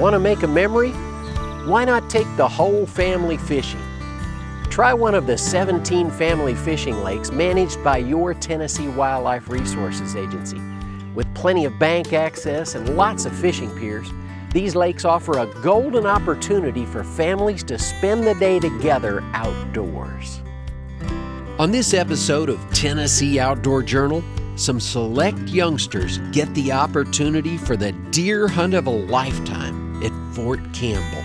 Want to make a memory? Why not take the whole family fishing? Try one of the 17 family fishing lakes managed by your Tennessee Wildlife Resources Agency. With plenty of bank access and lots of fishing piers, these lakes offer a golden opportunity for families to spend the day together outdoors. On this episode of Tennessee Outdoor Journal, some select youngsters get the opportunity for the deer hunt of a lifetime at Fort Campbell.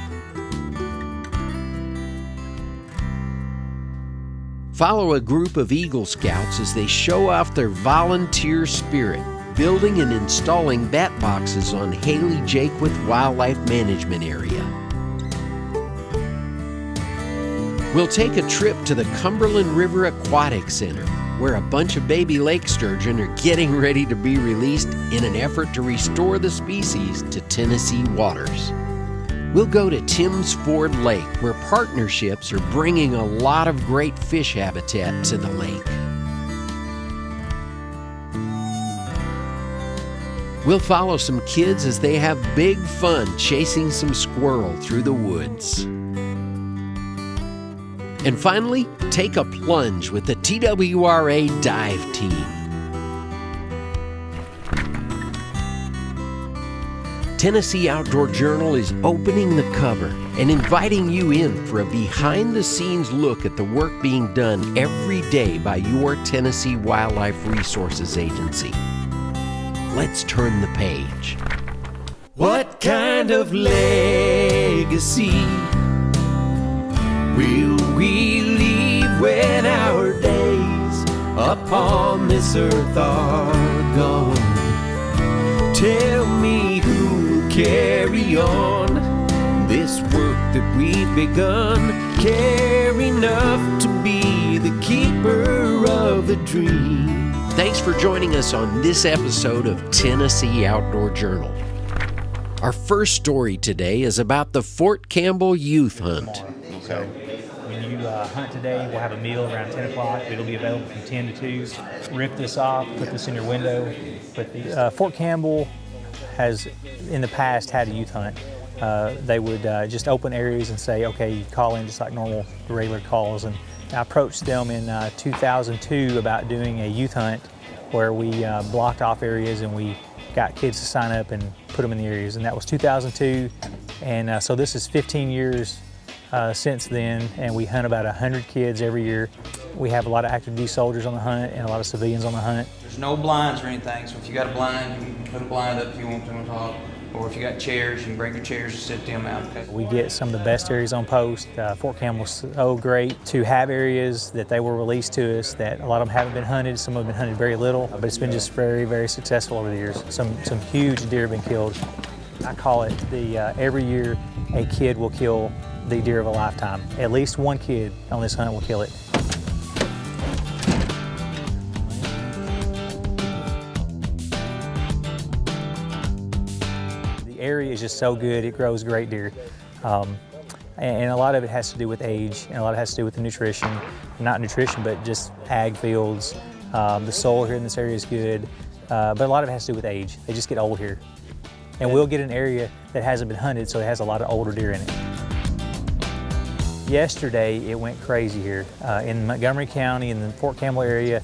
Follow a group of Eagle Scouts as they show off their volunteer spirit, building and installing bat boxes on Haley Jaqueth Wildlife Management area. We'll take a trip to the Cumberland River Aquatic Center, where a bunch of baby lake sturgeon are getting ready to be released in an effort to restore the species to Tennessee waters. We'll go to Timms Ford Lake, where partnerships are bringing a lot of great fish habitat to the lake. We'll follow some kids as they have big fun chasing some squirrel through the woods. And finally, take a plunge with the TWRA Dive Team. Tennessee Outdoor Journal is opening the cover and inviting you in for a behind-the-scenes look at the work being done every day by your Tennessee Wildlife Resources Agency. Let's turn the page. What kind of legacy will we leave when our days upon this earth are gone? Tell me who will carry on this work that we've begun, care enough to be the keeper of the dream. Thanks for joining us on this episode of Tennessee Outdoor Journal. Our first story today is about the Fort Campbell Youth Hunt. So when you hunt today, we'll have a meal around 10 o'clock. It'll be available from 10 to 2. Rip this off, put this in your window. Fort Campbell has, in the past, had a youth hunt. They would just open areas and say, okay, you call in just like normal, regular calls. And I approached them in 2002 about doing a youth hunt where we blocked off areas and we got kids to sign up and put them in the areas. And that was 2002. And so this is 15 years since then, and we hunt about 100 kids every year. We have a lot of active duty soldiers on the hunt and a lot of civilians on the hunt. There's no blinds or anything, so if you got a blind, you can put a blind up if you want to on top. Or if you got chairs, you can bring your chairs and sit them out. We get some of the best areas on post. Fort Campbell's so great to have areas that they will release to us that a lot of them haven't been hunted, some have been hunted very little, but it's been just very, very successful over the years. Some huge deer have been killed. I call it every year a kid will kill the deer of a lifetime. At least one kid on this hunt will kill it. The area is just so good, it grows great deer. And a lot of it has to do with age, and a lot of it has to do with the nutrition. Not nutrition, but just ag fields. The soil here in this area is good, but a lot of it has to do with age. They just get old here. And we'll get an area that hasn't been hunted, so it has a lot of older deer in it. Yesterday, it went crazy here. In Montgomery County, in the Fort Campbell area,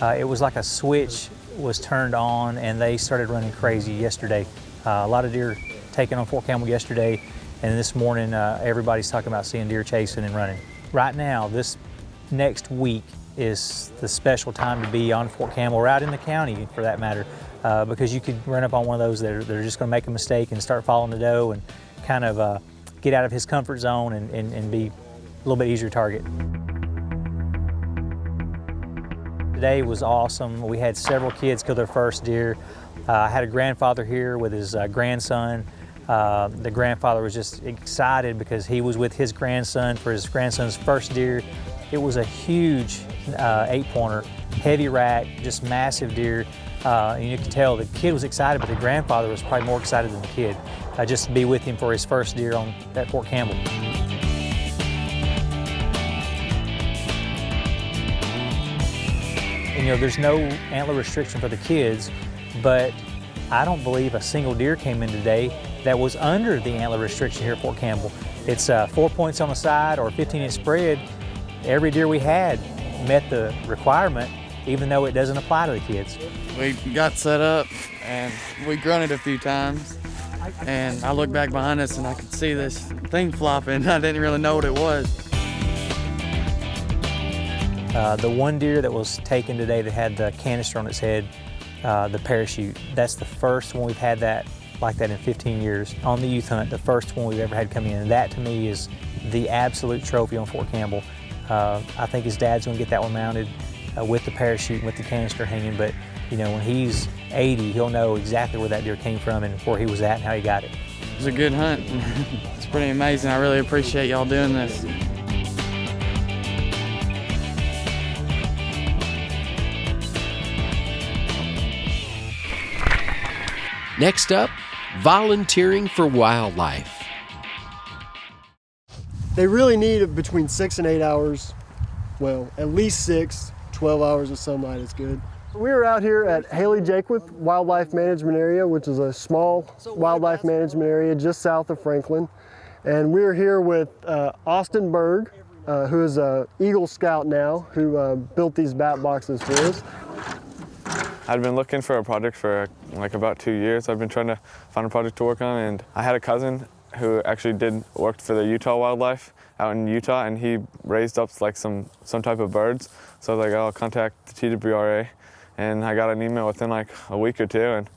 it was like a switch was turned on and they started running crazy yesterday. A lot of deer taken on Fort Campbell yesterday, and this morning, everybody's talking about seeing deer chasing and running. Right now, this next week is the special time to be on Fort Campbell, or out in the county for that matter, because you could run up on one of those that are just gonna make a mistake and start following the doe and kind of get out of his comfort zone and be a little bit easier target. Today was awesome. We had several kids kill their first deer. I had a grandfather here with his grandson. The grandfather was just excited because he was with his grandson for his grandson's first deer. It was a huge 8-pointer, heavy rack, just massive deer. And you could tell the kid was excited, but the grandfather was probably more excited than the kid, just to be with him for his first deer on that Fort Campbell. And, you know, there's no antler restriction for the kids, but I don't believe a single deer came in today that was under the antler restriction here at Fort Campbell. It's 4 points on the side or a 15-inch spread. Every deer we had met the requirement, even though it doesn't apply to the kids. We got set up and we grunted a few times, and I looked back behind us and I could see this thing flopping. I didn't really know what it was. The one deer that was taken today that had the canister on its head, the parachute, that's the first one we've had that like that in 15 years on the youth hunt, the first one we've ever had come in. And that to me is the absolute trophy on Fort Campbell. I think his dad's gonna get that one mounted with the parachute and with the canister hanging, but you know, when he's 80, he'll know exactly where that deer came from and where he was at and how he got it. It was a good hunt. It's pretty amazing. I really appreciate y'all doing this. Next up, volunteering for wildlife. They really need between 6 and 8 hours. Well, at least 6, 12 hours of sunlight is good. We are out here at Haley Jaqueth Wildlife Management Area, which is a small wildlife management area just south of Franklin. And we're here with Austin Berg, who is an Eagle Scout now, who built these bat boxes for us. I'd been looking for a project for like about 2 years. I've been trying to find a project to work on, and I had a cousin who actually worked for the Utah Wildlife out in Utah, and he raised up like some type of birds. So I was like, I'll contact the TWRA, and I got an email within like a week or two, and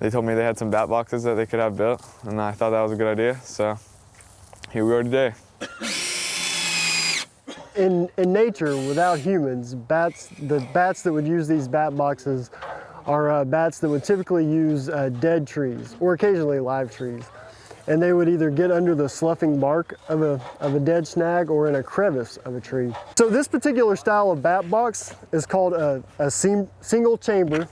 they told me they had some bat boxes that they could have built, and I thought that was a good idea. So here we are today. In nature, without humans, the bats that would use these bat boxes are bats that would typically use dead trees or occasionally live trees. And they would either get under the sloughing bark of a dead snag or in a crevice of a tree. So this particular style of bat box is called a single chamber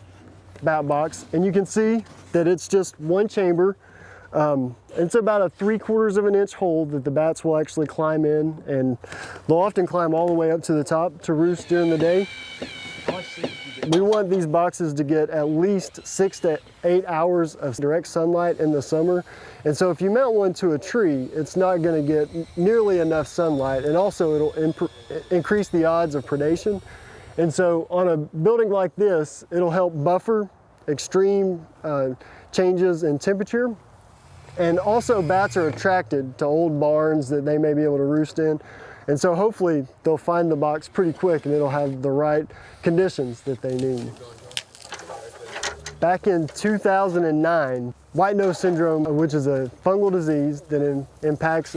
bat box. And you can see that it's just one chamber. It's about a 3/4 of an inch hole that the bats will actually climb in, and they'll often climb all the way up to the top to roost during the day. We want these boxes to get at least 6 to 8 hours of direct sunlight in the summer. And so if you mount one to a tree, it's not going to get nearly enough sunlight, and also it'll increase the odds of predation. And so on a building like this, it'll help buffer extreme changes in temperature. And also bats are attracted to old barns that they may be able to roost in. And so hopefully they'll find the box pretty quick and it'll have the right conditions that they need. Back in 2009, white nose syndrome, which is a fungal disease that impacts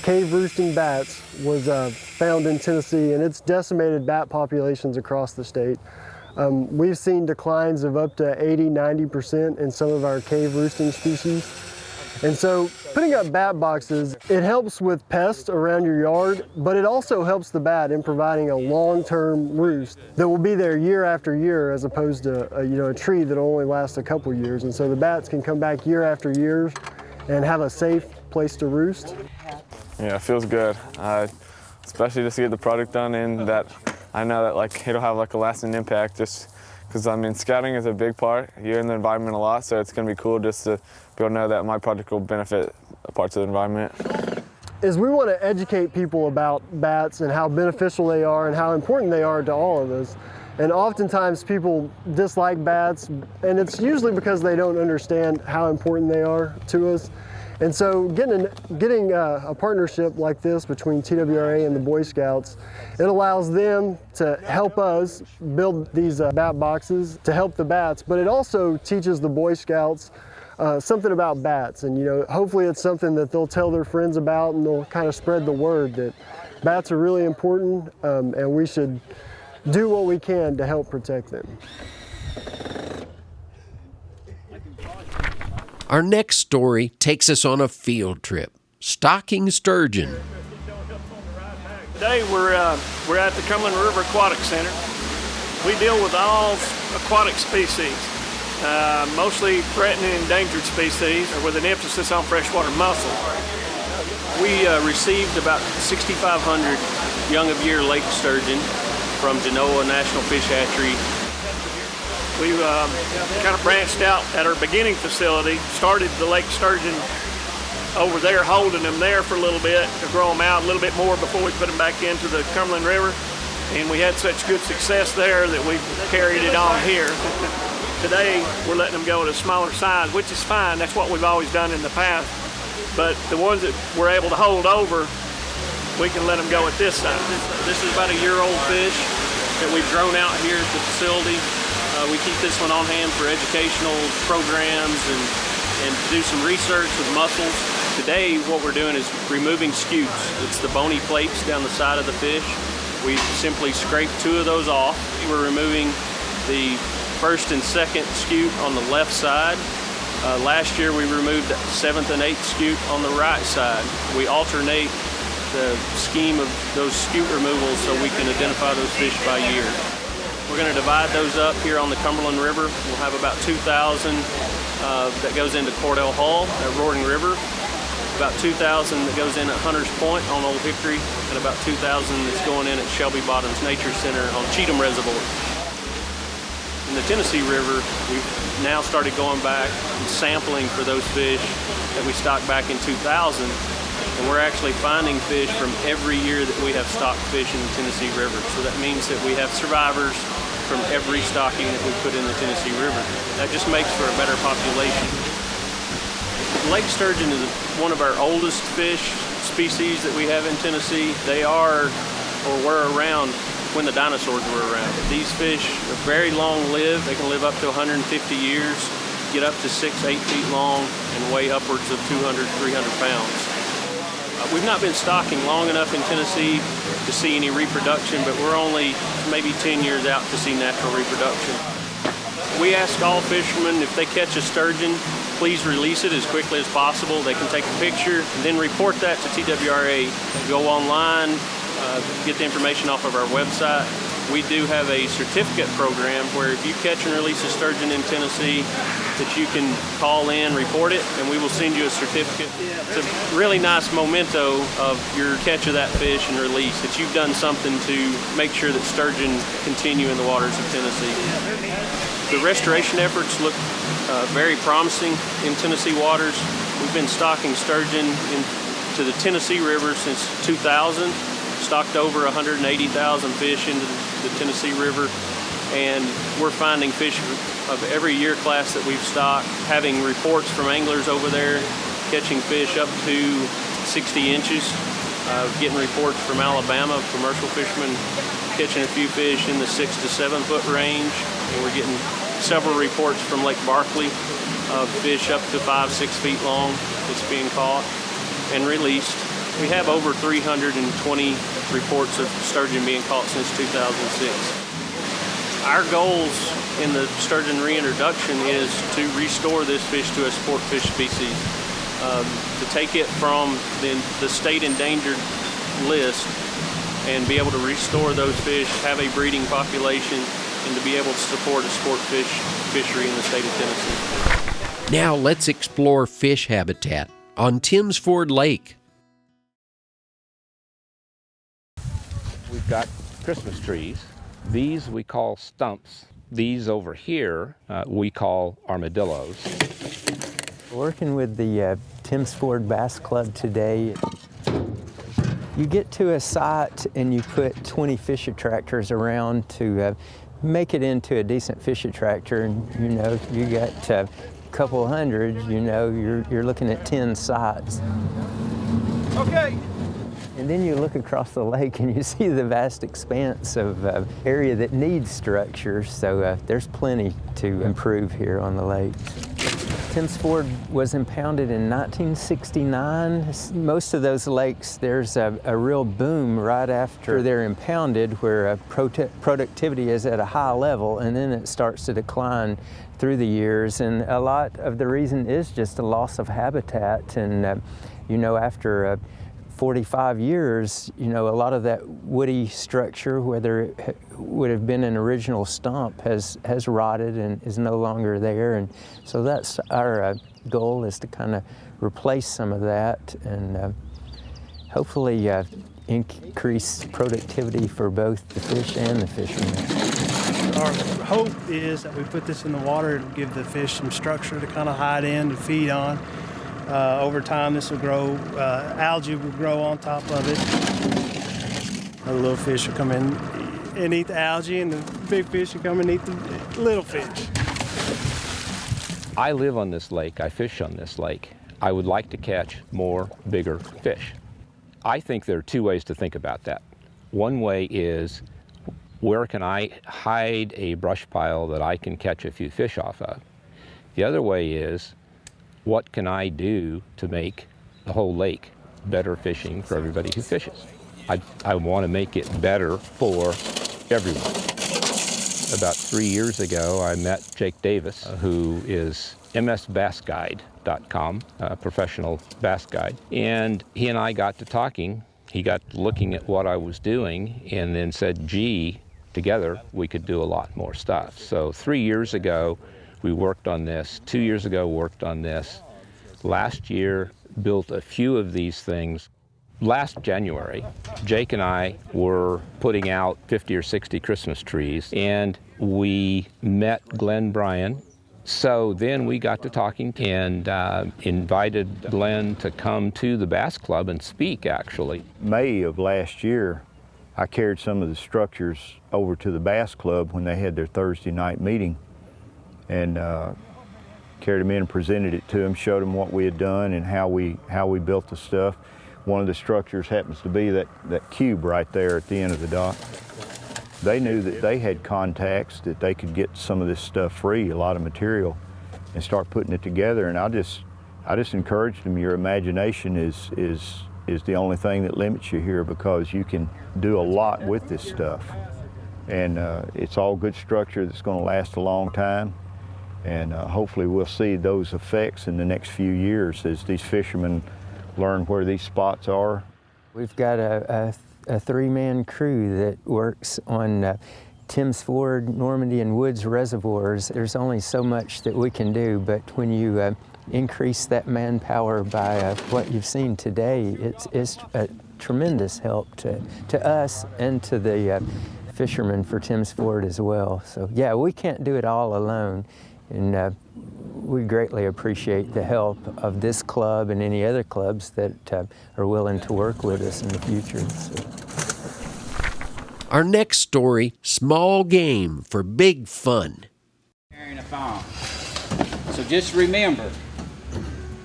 cave roosting bats, was found in Tennessee, and it's decimated bat populations across the state. We've seen declines of up to 80–90% in some of our cave roosting species. And so putting up bat boxes, it helps with pests around your yard, but it also helps the bat in providing a long-term roost that will be there year after year, as opposed to a tree that will only last a couple years. And so the bats can come back year after year and have a safe place to roost. Yeah, it feels good, especially just to get the project done, and that I know that like it'll have like a lasting impact, just because I mean scouting is a big part. You're in the environment a lot, so it's going to be cool just to be able to know that my project will benefit parts of the environment. Is we want to educate people about bats and how beneficial they are and how important they are to all of us. And oftentimes people dislike bats, and it's usually because they don't understand how important they are to us. And so getting a partnership like this between TWRA and the Boy Scouts, it allows them to help us build these bat boxes to help the bats, but it also teaches the Boy Scouts something about bats. And hopefully it's something that they'll tell their friends about, and they'll kind of spread the word that bats are really important, and we should do what we can to help protect them. Our next story takes us on a field trip, stalking sturgeon. Today we're at the Cumberland River Aquatic Center. We deal with all aquatic species, mostly threatened and endangered species, with an emphasis on freshwater mussels. We received about 6,500 young of year lake sturgeon from Genoa National Fish Hatchery. We kind of branched out at our beginning facility, started the Lake Sturgeon over there, holding them there for a little bit to grow them out a little bit more before we put them back into the Cumberland River. And we had such good success there that we carried it on here. Today, we're letting them go at a smaller size, which is fine. That's what we've always done in the past. But the ones that we're able to hold over, we can let them go at this size. This is about a year-old fish that we've grown out here at the facility. We keep this one on hand for educational programs and do some research with mussels. Today, what we're doing is removing scutes. It's the bony plates down the side of the fish. We simply scrape 2 of those off. We're removing the first and second scute on the left side. Last year, we removed the 7th and 8th scute on the right side. We alternate the scheme of those scute removals so we can identify those fish by year. We're going to divide those up here on the Cumberland River. We'll have about 2,000 that goes into Cordell Hall at Roaring River, about 2,000 that goes in at Hunter's Point on Old Hickory, and about 2,000 that's going in at Shelby Bottoms Nature Center on Cheatham Reservoir. In the Tennessee River, we've now started going back and sampling for those fish that we stocked back in 2000. And we're actually finding fish from every year that we have stocked fish in the Tennessee River. So that means that we have survivors from every stocking that we put in the Tennessee River. That just makes for a better population. Lake sturgeon is one of our oldest fish species that we have in Tennessee. They are, or were around when the dinosaurs were around. These fish are very long-lived. They can live up to 150 years, get up to 6-8 feet long, and weigh upwards of 200-300 pounds. We've not been stocking long enough in Tennessee to see any reproduction, but we're only maybe 10 years out to see natural reproduction. We ask all fishermen if they catch a sturgeon, please release it as quickly as possible. They can take a picture and then report that to TWRA. Go online, get the information off of our website. We do have a certificate program where if you catch and release a sturgeon in Tennessee, that you can call in, report it, and we will send you a certificate. It's a really nice memento of your catch of that fish and release, that you've done something to make sure that sturgeon continue in the waters of Tennessee. The restoration efforts look very promising in Tennessee waters. We've been stocking sturgeon into the Tennessee River since 2000. Stocked over 180,000 fish into the Tennessee River, and we're finding fish of every year class that we've stocked, having reports from anglers over there catching fish up to 60 inches, getting reports from Alabama, commercial fishermen catching a few fish in the 6 to 7 foot range, and we're getting several reports from Lake Barkley of fish up to 5-6 feet long that's being caught and released. We have over 320 reports of sturgeon being caught since 2006. Our goals in the sturgeon reintroduction is to restore this fish to a sport fish species, to take it from the state endangered list and be able to restore those fish, have a breeding population, and to be able to support a sport fish fishery in the state of Tennessee. Now let's explore fish habitat on Timms Ford Lake. We've got Christmas trees. These we call stumps. These over here we call armadillos. Working with the Timms Ford Bass Club today, you get to a site and you put 20 fish attractors around to make it into a decent fish attractor, and you know, you got a couple hundred, you know, you're looking at 10 sites. Okay. And then you look across the lake and you see the vast expanse of area that needs structures, so there's plenty to improve here on the lake. Timms Ford was impounded in 1969. Most of those lakes, there's a real boom right after they're impounded where productivity is at a high level, and then it starts to decline through the years. And a lot of the reason is just a loss of habitat. And you know, after 45 years, you know, a lot of that woody structure, whether it would have been an original stump, has rotted and is no longer there. And so that's our goal, is to kind of replace some of that and hopefully increase productivity for both the fish and the fishermen. our hope is that we put this in the water, it'll give the fish some structure to kind of hide in and feed on. Over time, this will grow, algae will grow on top of it. The little fish will come in and eat the algae, and the big fish will come and eat the little fish. I live on this lake, I fish on this lake. I would like to catch more bigger fish. I think there are two ways to think about that. One way is, where can I hide a brush pile that I can catch a few fish off of? The other way is, what can I do to make the whole lake better fishing for everybody who fishes? I want to make it better for everyone. About 3 years ago, I met Jake Davis, who is msbassguide.com, a professional bass guide. And he and I got to talking. He got looking at what I was doing and then said, gee, together we could do a lot more stuff. So 3 years ago, we worked on this. 2 years ago, worked on this. Last year, built a few of these things. Last January, Jake and I were putting out 50 or 60 Christmas trees, and we met Glenn Bryan. So then we got to talking and invited Glenn to come to the Bass Club and speak, actually. May of last year, I carried some of the structures over to the Bass Club when they had their Thursday night meeting, and carried them in and presented it to them, showed them what we had done and how we built the stuff. One of the structures happens to be that cube right there at the end of the dock. They knew that they had contacts that they could get some of this stuff free, a lot of material, and start putting it together. And I just encouraged them, your imagination is the only thing that limits you here, because you can do a lot with this stuff. And it's all good structure that's going to last a long time. And hopefully we'll see those effects in the next few years as these fishermen learn where these spots are. We've got a three-man crew that works on Timms Ford, Normandy, and Woods reservoirs. There's only so much that we can do, but when you increase that manpower by what you've seen today, it's a tremendous help to us and to the fishermen for Timms Ford as well. So yeah, we can't do it all alone, and we greatly appreciate the help of this club and any other clubs that are willing to work with us in the future. So. Our next story, small game for big fun. Carrying a farm. So just remember,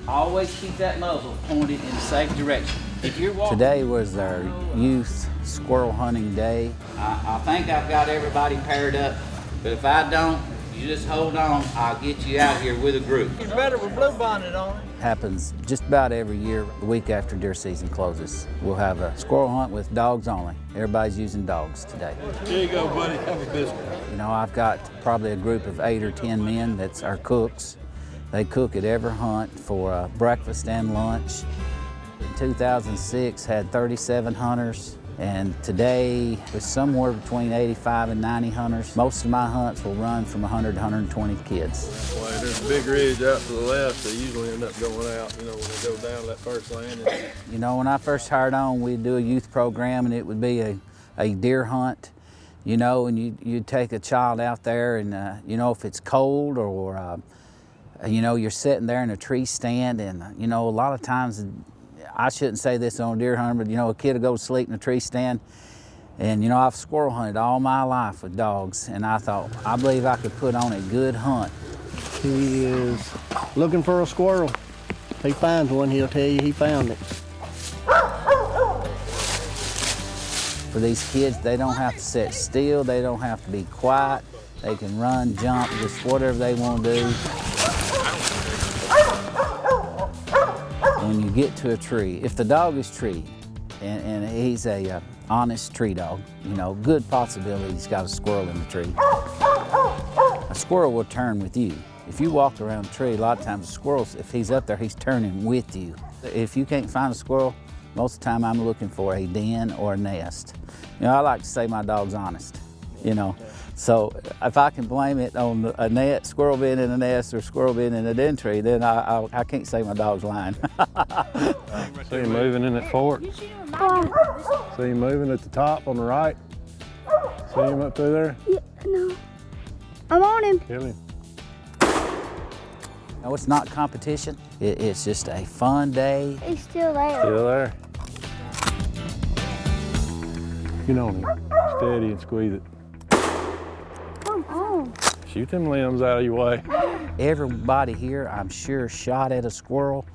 always keep that muzzle pointed in the safe direction. If you're walking, today was our youth squirrel hunting day. I think I've got everybody paired up, but if I don't, you just hold on, I'll get you out here with a group. It's better with blue bonnet on. Happens just about every year, the week after deer season closes. We'll have a squirrel hunt with dogs only. Everybody's using dogs today. Here you go, buddy, have a biscuit. You know, I've got probably a group of 8 or 10 men that's our cooks. They cook at every hunt for breakfast and lunch. In 2006, had 37 hunters. And today, it's somewhere between 85 and 90 hunters. Most of my hunts will run from 100 to 120 kids. Well, there's a big ridge out to the left. They usually end up going out, you know, when they go down that first landing. You know, when I first hired on, we'd do a youth program, and it would be a deer hunt, you know, and you'd take a child out there, and, you know, if it's cold or, you know, you're sitting there in a tree stand, and, you know, a lot of times, I shouldn't say this on a deer hunt, but you know, a kid will go to sleep in a tree stand. And you know, I've squirrel hunted all my life with dogs, and I thought, I believe I could put on a good hunt. He is looking for a squirrel. If he finds one, he'll tell you he found it. For these kids, they don't have to sit still, they don't have to be quiet. They can run, jump, just whatever they want to do. When you get to a tree, if the dog is treed, and he's a honest tree dog, you know, good possibility he's got a squirrel in the tree. A squirrel will turn with you. If you walk around the tree, a lot of times the squirrels, if he's up there, he's turning with you. If you can't find a squirrel, most of the time I'm looking for a den or a nest. You know, I like to say my dog's honest, you know. So if I can blame it on a squirrel being in a nest or squirrel being in a den tree, then I can't say my dog's lying. See him moving in at Fort. See him moving at the top on the right. See him up through there? Yeah, no. I'm on him. Kill him. No, it's not competition. It's just a fun day. He's still there. Still there. Get on him. Steady and squeeze it. Come on. Shoot them limbs out of your way. Everybody here, I'm sure, shot at a squirrel.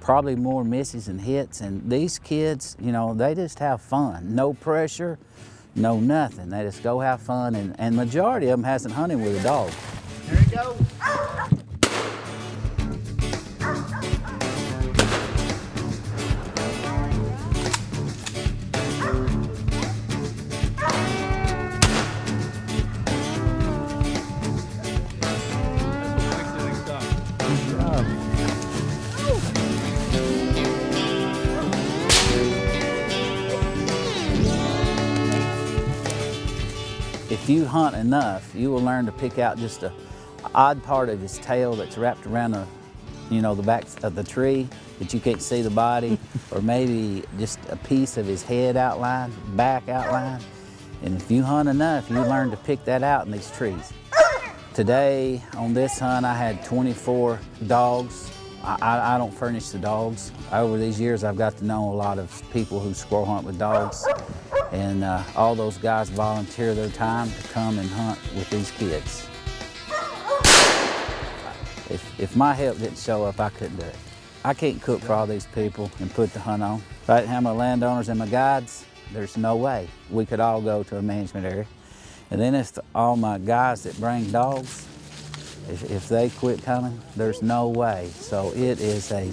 Probably more misses than hits. And these kids, you know, they just have fun. No pressure, no nothing. They just go have fun. And majority of them hasn't hunted with a dog. There he goes. If you hunt enough, you will learn to pick out just a odd part of his tail that's wrapped around the, you know, the back of the tree that you can't see the body, or maybe just a piece of his head outline, back outline. And if you hunt enough, you learn to pick that out in these trees. Today, on this hunt, I had 24 dogs. I don't furnish the dogs. Over these years, I've got to know a lot of people who squirrel hunt with dogs. And all those guys volunteer their time to come and hunt with these kids. If my help didn't show up, I couldn't do it. I can't cook for all these people and put the hunt on. If I didn't have my landowners and my guides, there's no way. We could all go to a management area. And then it's all my guys that bring dogs. If they quit coming, there's no way. So it is a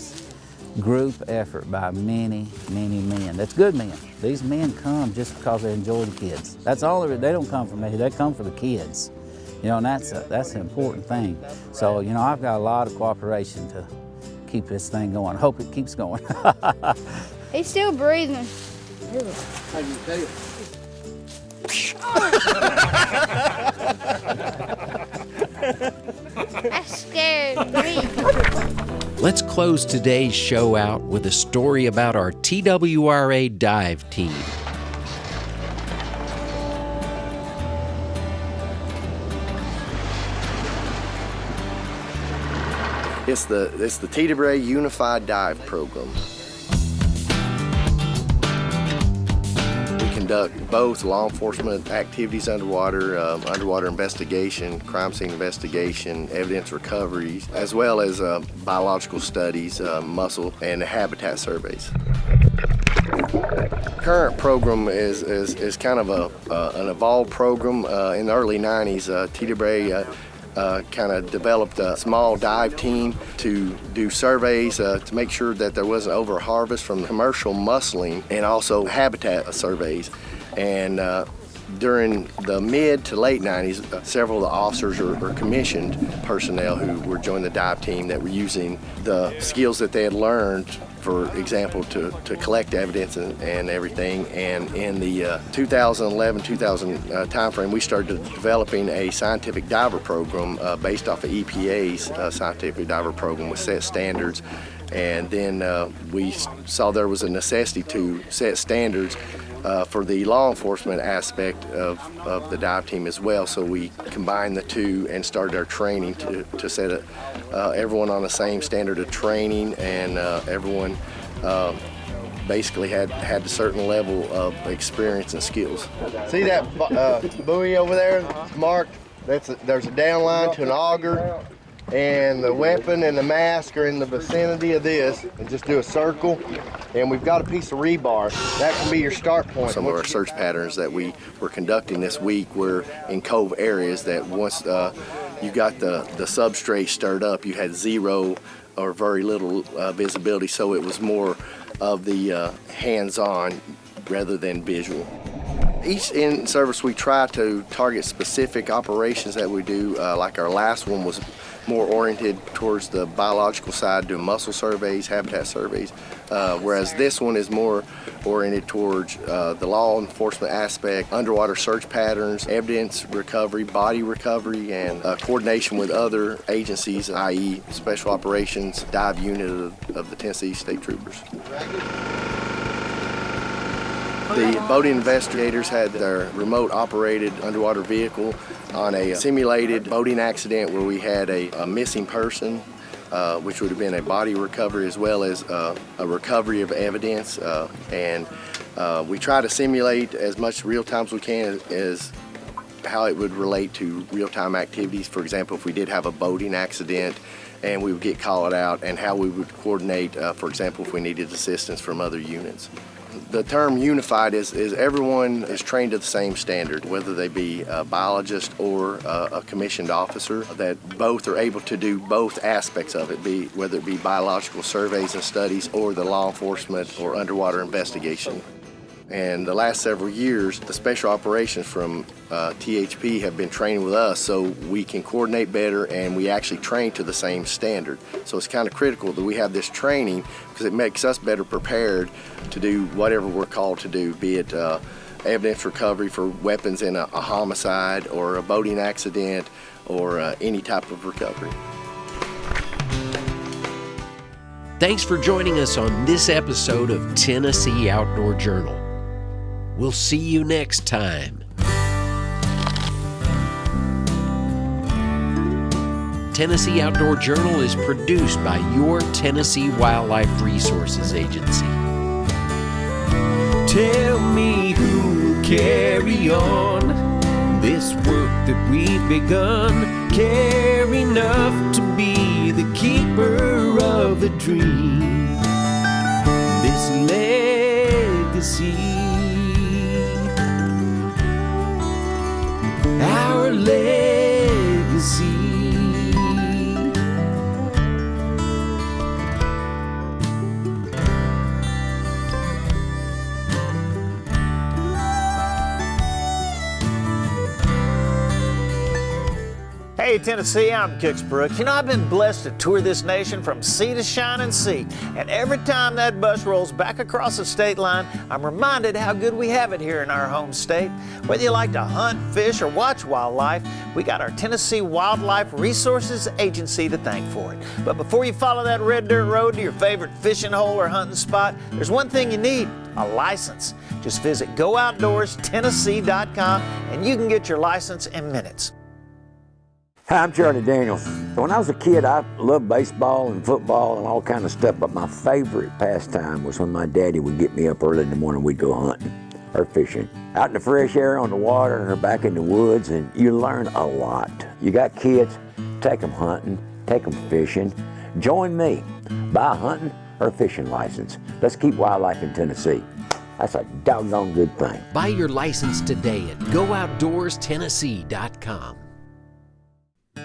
group effort by many, many men. That's good men. These men come just because they enjoy the kids. That's all. They don't come for me. They come for the kids. You know, and that's an important thing. So, you know, I've got a lot of cooperation to keep this thing going. Hope it keeps going. He's still breathing. I can tell you. That scared me. Let's close today's show out with a story about our TWRA Dive Team. It's the TWRA Unified Dive Program. We conduct both law enforcement activities underwater, underwater investigation, crime scene investigation, evidence recovery, as well as biological studies, mussel, and habitat surveys. Current program is kind of an evolved program. In the early 90s, TWRA kind of developed a small dive team to do surveys to make sure that there wasn't over-harvest from commercial mussling, and also habitat surveys. And during the mid to late 90s, several of the officers or commissioned personnel who were joining the dive team that were using the skills that they had learned, for example, to collect evidence and everything. And in the 2011-2000 timeframe, we started developing a scientific diver program based off of EPA's scientific diver program with set standards. And then we saw there was a necessity to set standards for the law enforcement aspect of the dive team as well. So we combined the two and started our training to set everyone on the same standard of training, and everyone basically had a certain level of experience and skills. See that buoy over there? It's marked. There's a downline to an auger, and the weapon and the mask are in the vicinity of this. And just do a circle, and we've got a piece of rebar. That can be your start point. Some of our search patterns that we were conducting this week were in cove areas that once you got the substrate stirred up, you had zero or very little visibility, so it was more of the hands-on rather than visual. Each in-service we try to target specific operations that we do, like our last one was more oriented towards the biological side, doing mussel surveys, habitat surveys, whereas this one is more oriented towards the law enforcement aspect, underwater search patterns, evidence recovery, body recovery, and coordination with other agencies, i.e. Special Operations Dive Unit of the Tennessee State Troopers. The boating investigators had their remote operated underwater vehicle on a simulated boating accident where we had a missing person, which would have been a body recovery as well as a recovery of evidence. And we try to simulate as much real time as we can as how it would relate to real-time activities. For example, if we did have a boating accident and we would get called out, and how we would coordinate, for example, if we needed assistance from other units. The term unified is everyone is trained to the same standard, whether they be a biologist or a commissioned officer, that both are able to do both aspects of it, whether it be biological surveys and studies or the law enforcement or underwater investigation. And the last several years, the special operations from THP have been training with us so we can coordinate better, and we actually train to the same standard. So it's kind of critical that we have this training because it makes us better prepared to do whatever we're called to do, be it evidence recovery for weapons in a homicide or a boating accident or any type of recovery. Thanks for joining us on this episode of Tennessee Outdoor Journal. We'll see you next time. Tennessee Outdoor Journal is produced by your Tennessee Wildlife Resources Agency. Tell me who will carry on this work that we've begun. Care enough to be the keeper of the dream. This legacy. Our legacy. Hey Tennessee, I'm Kix Brooks. You know, I've been blessed to tour this nation from sea to shining sea. And every time that bus rolls back across the state line, I'm reminded how good we have it here in our home state. Whether you like to hunt, fish, or watch wildlife, we got our Tennessee Wildlife Resources Agency to thank for it. But before you follow that red dirt road to your favorite fishing hole or hunting spot, there's one thing you need: a license. Just visit GoOutdoorsTennessee.com and you can get your license in minutes. Hi, I'm Charlie Daniels. When I was a kid, I loved baseball and football and all kind of stuff, but my favorite pastime was when my daddy would get me up early in the morning, we'd go hunting or fishing. Out in the fresh air on the water or back in the woods, and you learn a lot. You got kids, take them hunting, take them fishing. Join me. Buy a hunting or fishing license. Let's keep wildlife in Tennessee. That's a doggone good thing. Buy your license today at GoOutdoorsTennessee.com.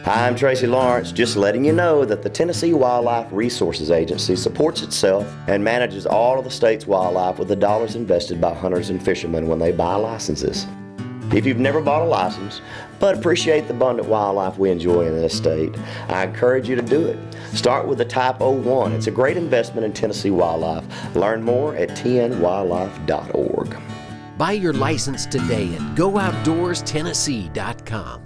Hi, I'm Tracy Lawrence, just letting you know that the Tennessee Wildlife Resources Agency supports itself and manages all of the state's wildlife with the dollars invested by hunters and fishermen when they buy licenses. If you've never bought a license, but appreciate the abundant wildlife we enjoy in this state, I encourage you to do it. Start with the Type 01. It's a great investment in Tennessee wildlife. Learn more at tnwildlife.org. Buy your license today at GoOutdoorsTennessee.com.